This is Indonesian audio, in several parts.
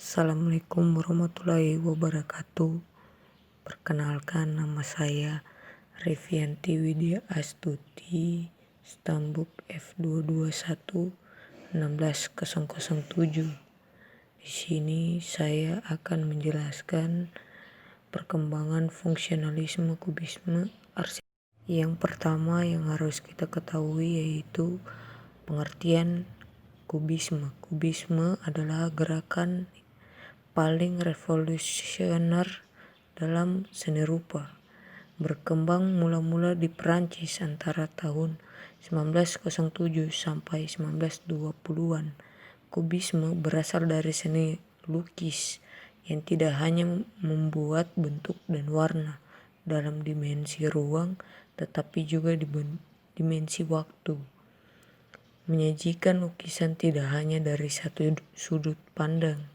Assalamualaikum warahmatullahi wabarakatuh. Perkenalkan, nama saya Revianti Widya Astuti, Stambuk F221 16007. Di sini saya akan menjelaskan perkembangan fungsionalisme kubisme arsitektur. Yang pertama yang harus kita ketahui yaitu pengertian kubisme. Kubisme adalah gerakan paling revolusioner dalam seni rupa. Berkembang mula-mula di Perancis antara tahun 1907 sampai 1920-an. Kubisme berasal dari seni lukis yang tidak hanya membuat bentuk dan warna dalam dimensi ruang, tetapi juga di dimensi waktu. Menyajikan lukisan tidak hanya dari satu sudut pandang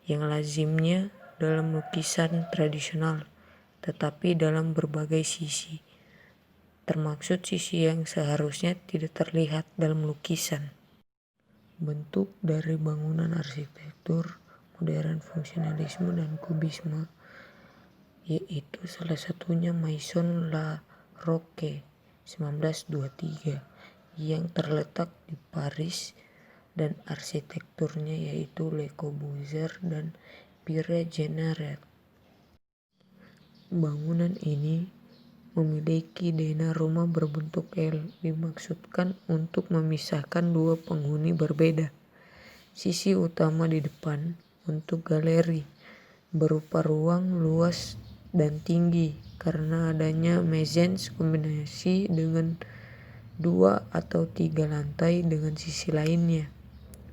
yang lazimnya dalam lukisan tradisional, tetapi dalam berbagai sisi, termaksud sisi yang seharusnya tidak terlihat dalam lukisan. Bentuk dari bangunan arsitektur modern, fungsionalisme, dan kubisme, yaitu salah satunya Maison La Roque 1923 yang terletak di Paris, dan arsitekturnya yaitu Le Corbusier dan Pierre Jeanneret. Bangunan ini memiliki denah rumah berbentuk L, dimaksudkan untuk memisahkan dua penghuni berbeda. Sisi utama di depan untuk galeri berupa ruang luas dan tinggi karena adanya mezzanine kombinasi dengan 2 atau 3 lantai dengan sisi lainnya.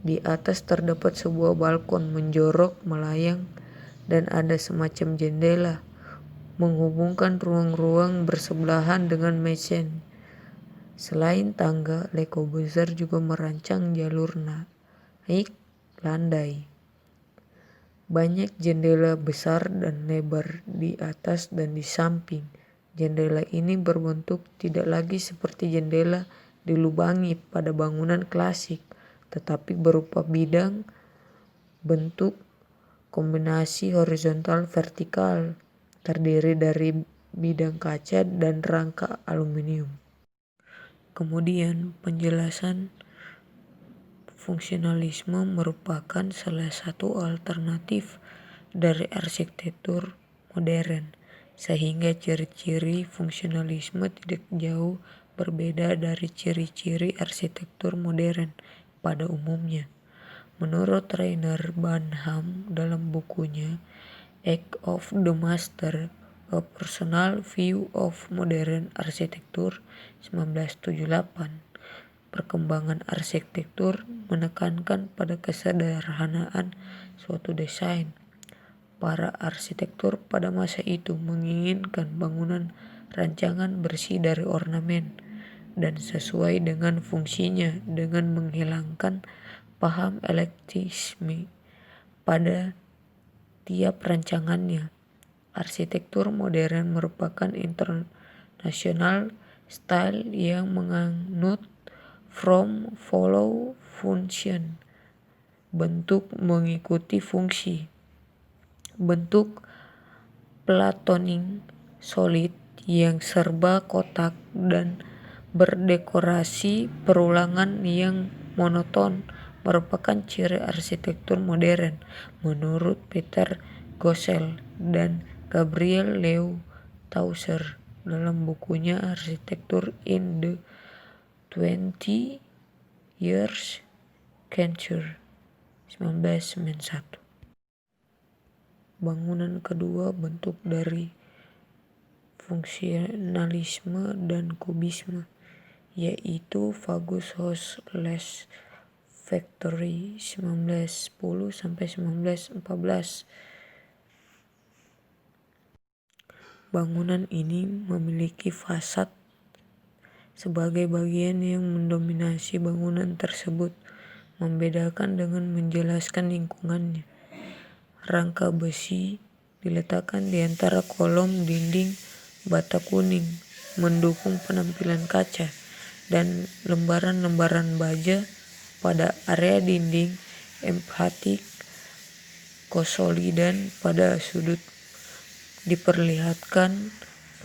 Di atas terdapat sebuah balkon menjorok melayang dan ada semacam jendela menghubungkan ruang-ruang bersebelahan dengan mezzanine. Selain tangga, Le Corbusier juga merancang jalur naik landai. Banyak jendela besar dan lebar di atas dan di samping. Jendela ini berbentuk tidak lagi seperti jendela dilubangi pada bangunan klasik, tetapi berupa bidang bentuk kombinasi horizontal vertikal terdiri dari bidang kaca dan rangka aluminium. Kemudian penjelasan fungsionalisme merupakan salah satu alternatif dari arsitektur modern, sehingga ciri-ciri fungsionalisme tidak jauh berbeda dari ciri-ciri arsitektur modern pada umumnya. Menurut Rainer Banham dalam bukunya Act of the Master, A Personal View of Modern Architecture 1978, perkembangan arsitektur menekankan pada kesederhanaan suatu desain. Para arsitektur pada masa itu menginginkan bangunan rancangan bersih dari ornamen dan sesuai dengan fungsinya dengan menghilangkan paham elektisme pada tiap rancangannya. Arsitektur modern merupakan international style yang menganut form follow function, bentuk mengikuti fungsi. Bentuk Platonic solid yang serba kotak dan berdekorasi perulangan yang monoton merupakan ciri arsitektur modern menurut Peter Gossel dan Gabriel Leo Tauser dalam bukunya Architecture in the 20th Century 1991. Bangunan kedua bentuk dari fungsionalisme dan kubisme, yaitu Fagus House Les Factory 1910 sampai 1914. Bangunan ini memiliki fasad sebagai bagian yang mendominasi bangunan tersebut, membedakan dengan menjelaskan lingkungannya. Rangka besi diletakkan di antara kolom dinding bata kuning mendukung penampilan kaca dan lembaran-lembaran baja pada area dinding emphatic kosolidan pada sudut diperlihatkan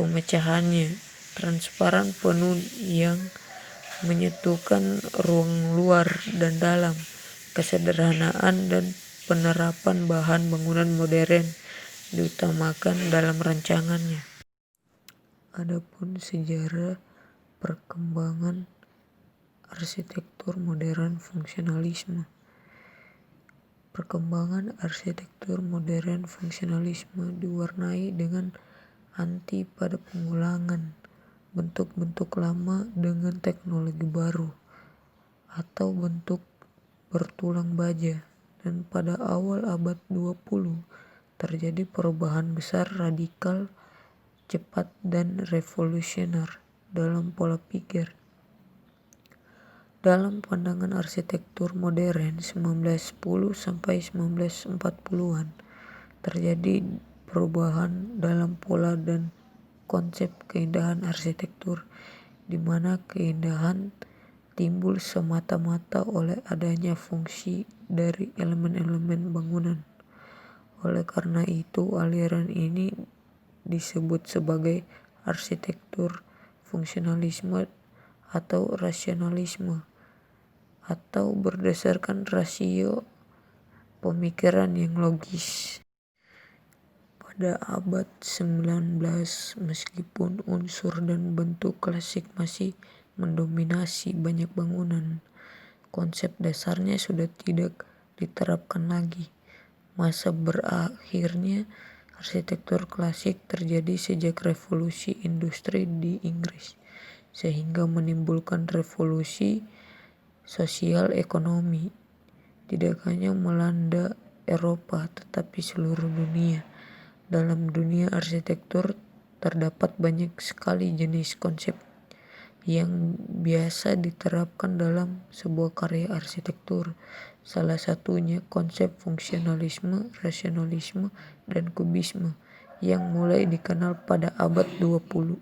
pemecahannya, transparan penuh yang menyatukan ruang luar dan dalam, kesederhanaan dan penerapan bahan bangunan modern diutamakan dalam rancangannya. Adapun sejarah perkembangan arsitektur modern fungsionalisme. Perkembangan arsitektur modern fungsionalisme diwarnai dengan anti pada pengulangan bentuk-bentuk lama dengan teknologi baru atau bentuk bertulang baja, dan pada awal abad 20 terjadi perubahan besar radikal, cepat dan revolusioner dalam pola pikir. Dalam pandangan arsitektur modern 1910 sampai 1940-an terjadi perubahan dalam pola dan konsep keindahan arsitektur, di mana keindahan timbul semata-mata oleh adanya fungsi dari elemen-elemen bangunan. Oleh karena itu, aliran ini disebut sebagai arsitektur fungsionalisme atau rasionalisme, atau berdasarkan rasio pemikiran yang logis. Pada abad 19, meskipun unsur dan bentuk klasik masih mendominasi banyak bangunan, konsep dasarnya sudah tidak diterapkan lagi. Masa berakhirnya arsitektur klasik terjadi sejak revolusi industri di Inggris, sehingga menimbulkan revolusi sosial ekonomi, tidak hanya melanda Eropa tetapi seluruh dunia. Dalam dunia arsitektur terdapat banyak sekali jenis konsep yang biasa diterapkan dalam sebuah karya arsitektur. Salah satunya konsep fungsionalisme, rasionalisme, dan kubisme yang mulai dikenal pada abad 20.